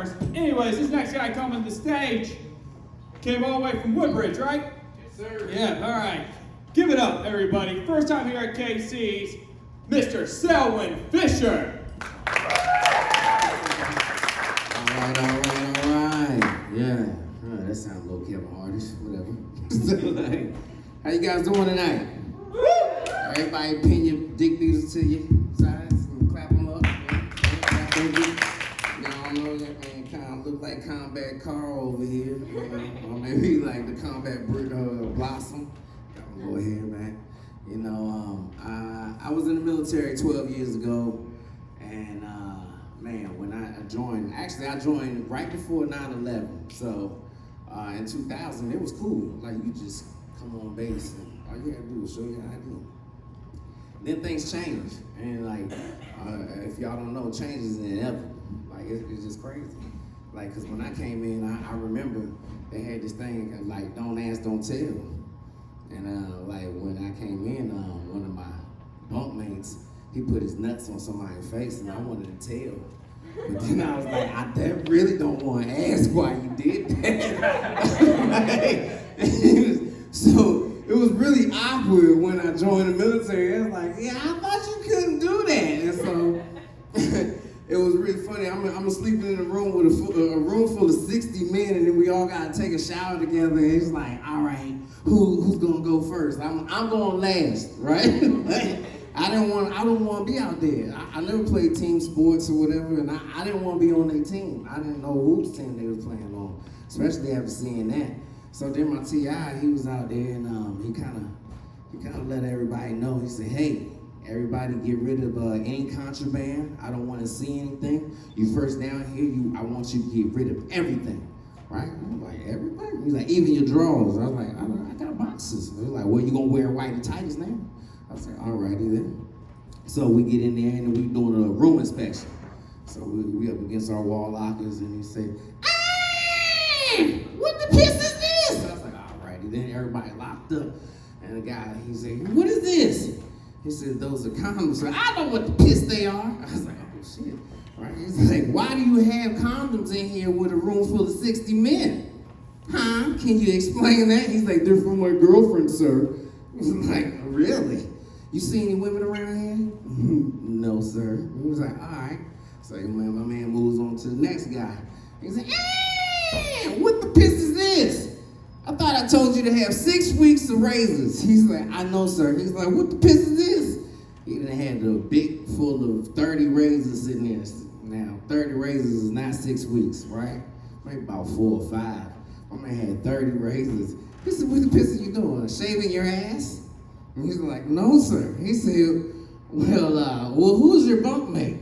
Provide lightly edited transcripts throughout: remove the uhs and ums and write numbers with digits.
first. Anyways, this next guy coming to the stage came all the way from Woodbridge, right? Yes, sir. Yeah, all right. Give it up, everybody. First time here at KC's, Mr. Selwyn Fisher. All right. Yeah. That sounds a little Kevin Hardish, whatever. So, how you guys doing tonight? Everybody pin your dick beaters to your sides and clap them up. Y'all know that man kind of look like Combat Carl over here. Or maybe like the Combat Blossom. Go ahead, man. You know, I was in the military 12 years ago, and man, when I joined, actually I joined right before 9/11. So in 2000, it was cool. Like you just come on base, and all you had to do was show you how to do it. Then things change, and like if y'all don't know, change is inevitable. Like it's just crazy. Like, cause when I came in, I remember they had this thing like don't ask, don't tell. And like when I came in, one of my bunkmates, he put his nuts on somebody's face, and I wanted to tell. But then I was like, I really don't want to ask why you did that. So it was really awkward when I joined the military. I was like, yeah, I thought you couldn't do that. And so it was really funny. I'm sleeping in a room with a room full of 60 men, and then we all got to take a shower together. And it's like, all right, who's gonna go first? I'm going last, right? I don't want to be out there. I never played team sports or whatever, and I didn't want to be on their team. I didn't know whose team they was playing on, especially after seeing that. So then my TI, he was out there, and he kind of let everybody know. He said, "Hey, everybody, get rid of any contraband. I don't want to see anything. You first down here, I want you to get rid of everything." Right? I'm like, everybody? He's like, even your drawers. I was like, I got boxes. They're like, well, you gonna wear white and tights now? I was like, alrighty then. So we get in there and we doing a room inspection. So we up against our wall lockers, and he said, "Hey, what the piss is this?" I was like, alrighty then. Everybody locked up. And the guy, he said, "What is this?" He said, "Those are condoms." So I know what the piss they are. I was like, oh shit. Right? He's like, "Why do you have condoms in here with a room full of 60 men? Huh? Can you explain that?" He's like, "They're from my girlfriend, sir." I was like, "Really? You see any women around here?" "No, sir." He was like, all right. So my man moves on to the next guy. He's like, "Hey, what the piss is this? I thought I told you to have 6 weeks of razors." He's like, "I know, sir." He's like, "What the piss is this?" He done had a big full of 30 razors in there. Now, 30 razors is not 6 weeks, right? Maybe about 4 or 5. My man had 30 razors. He said, "What the piss are you doing? Shaving your ass?" And he's like, "No, sir." He said, well, who's your bunkmate?"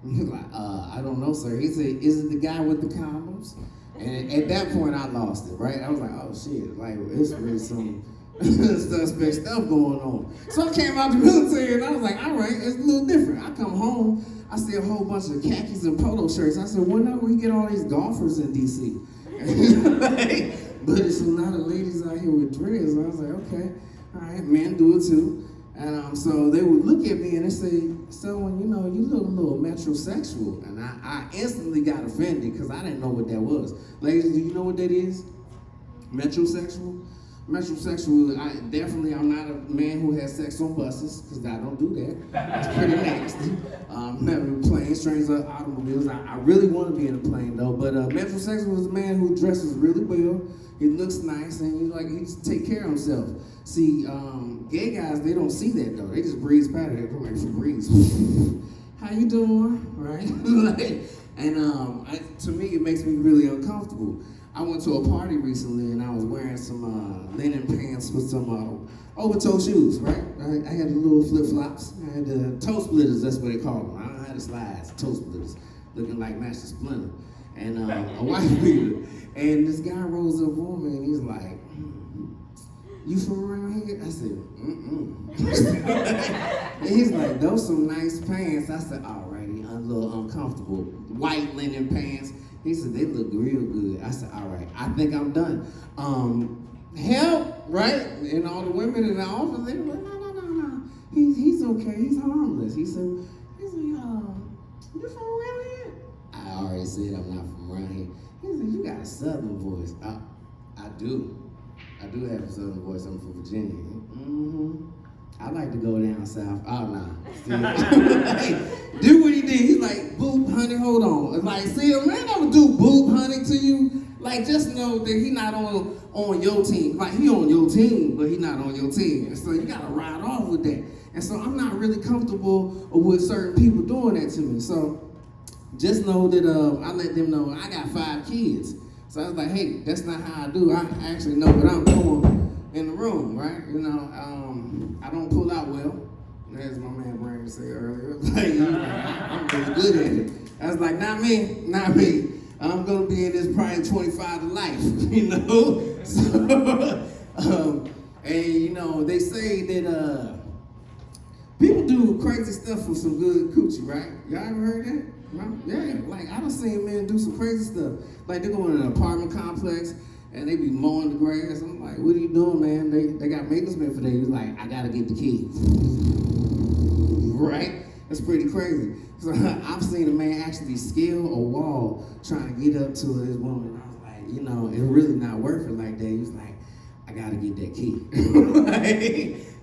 And he's like, "I don't know, sir." He said, "Is it the guy with the condoms?" And at that point, I lost it, right? I was like, oh shit, like, it's really some suspect stuff going on. So I came out the military, and I was like, all right, it's a little different. I come home, I see a whole bunch of khakis and polo shirts. I said, when are we get all these golfers in D.C.? But it's a lot of ladies out here with dreads. I was like, okay, all right, men do it too. And so they would look at me and they say, "So, you know, you look a little metrosexual." And I instantly got offended because I didn't know what that was. Ladies, do you know what that is? Metrosexual? Metrosexual, I'm not a man who has sex on buses, because I don't do that. That's pretty nasty. Never in planes, trains, or automobiles. I really want to be in a plane though, but metrosexual is a man who dresses really well, he looks nice, and he just take care of himself. See, gay guys, they don't see that though. They just breeze past it. They're like, breeze. How you doing? Right? To me, it makes me really uncomfortable. I went to a party recently and I was wearing some linen pants with some over-toe shoes, right? I had the little flip-flops. I had the toe splitters, that's what they call them. I don't have the slides, toe splitters, looking like Master Splinter. And a white beater. And this guy rolls up on me and he's like, "You from around here?" I said, And he's like, "Those some nice pants." I said, alrighty, I'm a little uncomfortable. White linen pants. He said, "They look real good." I said, all right, I think I'm done. Help, right? And all the women in the office, they were like, no. He's okay, he's harmless. He said, you from around here? I I already said I'm not from around here. He said, you got a southern voice. I do. I do have a southern voice. I'm from Virginia. Mm-hmm. I like to go down south. Oh, nah. See, do what he did. He's like, boop, honey, hold on. It's like, see, a man never do boop, honey, to you. Like, just know that he not on your team. Like, he on your team, but he not on your team. And so you got to ride off with that. And so I'm not really comfortable with certain people doing that to me. So just know that I let them know I got 5 kids. So I was like, hey, that's not how I do. I actually know what I'm doing in the room, right? You know, I don't pull out well. As my man Brandon said earlier. I'm really good at it. I was like, not me. I'm gonna be in this probably 25 to life, you know? So, and you know, they say that people do crazy stuff for some good coochie, right? Y'all ever heard that? No? Yeah, like I done seen men do some crazy stuff. Like they go in an apartment complex and they be mowing the grass. I'm like, what are you doing, man? They got maintenance men for that. He's like, I gotta get the key. Right? That's pretty crazy. So I've seen a man actually scale a wall trying to get up to his woman. I was like, you know, it's really not worth it like that. He was like, I gotta get that key.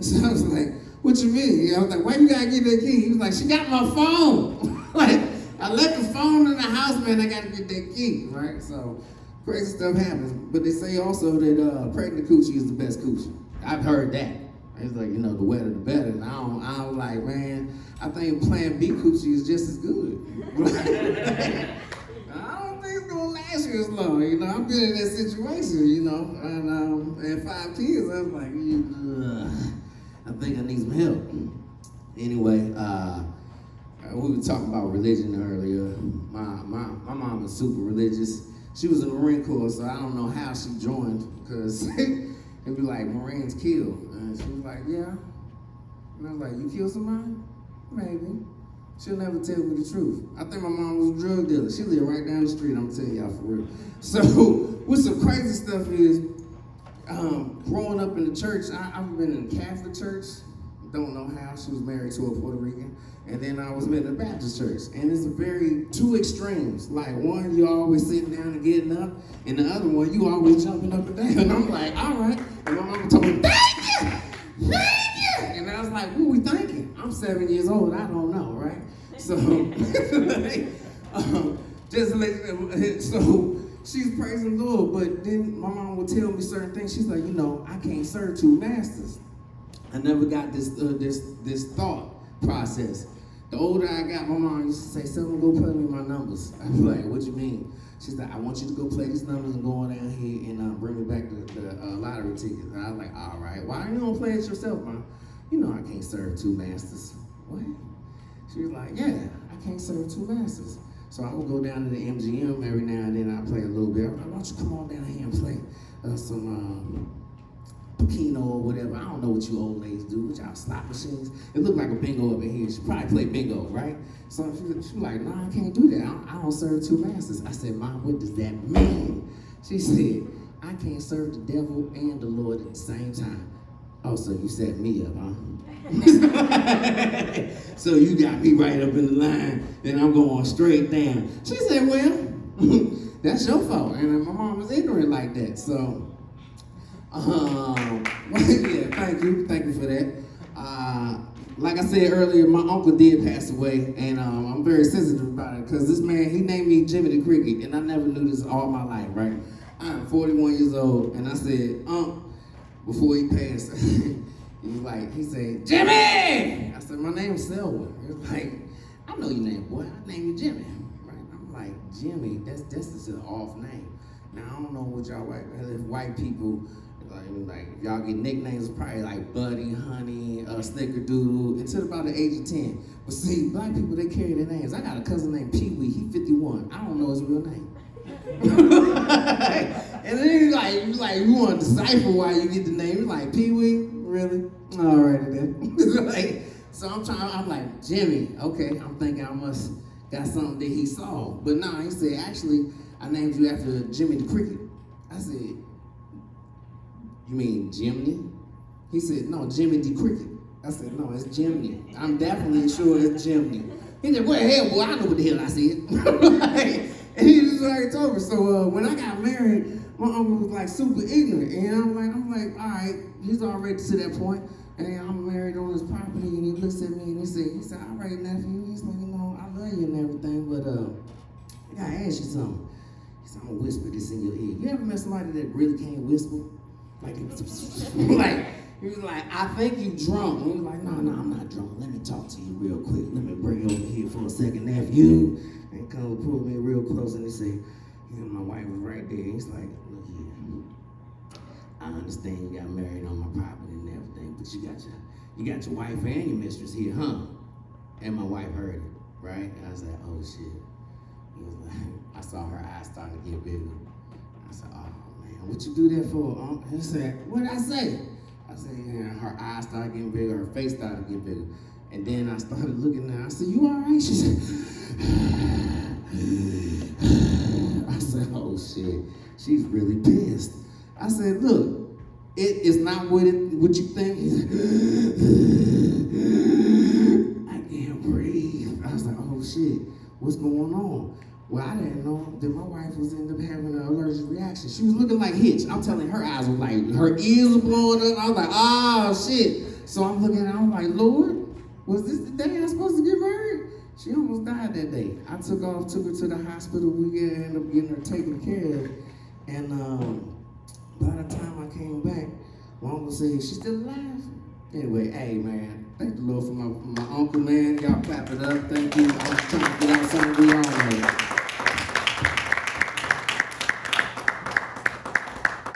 So I was like, what you mean? I was like, why you gotta get that key? He was like, she got my phone. Like, I left the phone in the house, man, I gotta get that key, right? So crazy stuff happens. But they say also that pregnant coochie is the best coochie. I've heard that. It's like, you know, the wetter the better. And I don't like, man, I think Plan B coochie is just as good. I don't think it's gonna last you as long, you know. I've been in that situation, you know, and 5 kids, I was like, I think I need some help. Anyway, we were talking about religion earlier. My mom was super religious. She was in the Marine Corps, so I don't know how she joined, because it'd be like, Marines kill. And she was like, yeah. And I was like, you killed somebody? Maybe. She'll never tell me the truth. I think my mom was a drug dealer. She lived right down the street, I'm telling y'all for real. So, what's some crazy stuff is, growing up in the church, I've been in a Catholic church. Don't know how. She was married to a Puerto Rican. And then I was in a Baptist church. And it's two extremes. Like one, you're always sitting down and getting up. And the other one, you always jumping up and down. And I'm like, all right. And my mama told me, thank you. And I was like, what are we thinking? I'm 7 years old. I don't know, right? So, so she's praising the Lord. But then my mom would tell me certain things. She's like, you know, I can't serve 2 masters. I never got this thought process. The older I got, my mom used to say, "Someone go play me my numbers." I'd be like, "What you mean?" She's like, "I want you to go play these numbers and go on down here and bring me back the lottery tickets." And I was like, "All right, why you don't play it yourself, Mom?" "You know I can't serve 2 masters." "What?" She was like, "Yeah, I can't serve 2 masters." So I would go down to the MGM every now and then. I play a little bit. I'm like, "Why don't you come on down here and play some Pacino or whatever." I don't know what you old ladies do with y'all slot machines. It looked like a bingo up in here. She probably play bingo, right? So she was like, "No, I can't do that. I don't serve 2 masters." I said, "Mom, what does that mean?" She said, "I can't serve the devil and the Lord at the same time." "Oh, so you set me up, huh?" "So you got me right up in the line and I'm going straight down." She said, "Well, that's your fault." And my mom was ignorant like that, so yeah, thank you for that. Like I said earlier, my uncle did pass away, and I'm very sensitive about it because this man, he named me Jimmy the Cricket, and I never knew this all my life, right? I'm 41 years old, and I said, before he passed, he said, "Jimmy!" I said, "My name's Selwyn." He was like, "I know your name, boy. I named you Jimmy." Right? I'm like, "Jimmy, that's just an off name." Now, I don't know what y'all white people, like if y'all get nicknames, probably like Buddy, Honey, Snickerdoodle, until about the age of 10. But see, black people, they carry their names. I got a cousin named Pee Wee. He 51. I don't know his real name. And then you want to decipher why you get the name. You're like, Pee Wee? Really? All right then. So I'm like, Jimmy. Okay, I'm thinking I must got something that he saw. But nah, he said, "Actually, I named you after Jimmy the Cricket." I said, "You mean Jimmy?" He said, "No, Jimmy the Cricket." I said, "No, it's Jimmy. I'm definitely sure it's Jimmy." He said, well, hell, boy, I know what the hell I said. And he just like told me. So when I got married, my uncle was like super ignorant. And I'm like, all right, he's already to that point. And I'm married on his property, and he looks at me and he said, all right, nephew. He's like, I love you and everything, but I gotta ask you something. He said, I'm gonna whisper this in your ear. You ever met somebody that really can't whisper? Like, he was like, I think you drunk. And he was like, no, I'm not drunk. Let me talk to you real quick. Let me bring you over here for a second, nephew. And come pull me real close, and he said, my wife was right there. He's like, look here. I understand you got married on my property and everything, but you got your wife and your mistress here, huh? And my wife heard it, right? And I was like, oh shit. He was like, I saw her eyes starting to get bigger. I said, oh man, what you do that for? He said, what did I say? I said, yeah, her eyes started getting bigger, her face started getting bigger. And then I started looking at her. I said, you all right? She said, I said, oh shit, she's really pissed. I said, look, it is not what you think. He said, I can't breathe. I was like, oh shit, what's going on? Well, I didn't know that my wife was ended up having an allergic reaction. She was looking like Hitch. I'm telling you, her eyes were like, her ears were blowing up. I was like, oh shit. So I'm looking at her, I'm like, Lord, was this the day I was supposed to get married? She almost died that day. I took her to the hospital. We ended up getting her taken care of. And by the time I came back, my uncle said, she's still alive? Anyway, hey man, thank the Lord for my uncle, man. Y'all clap it up. Thank you. I was trying to get out something we all know.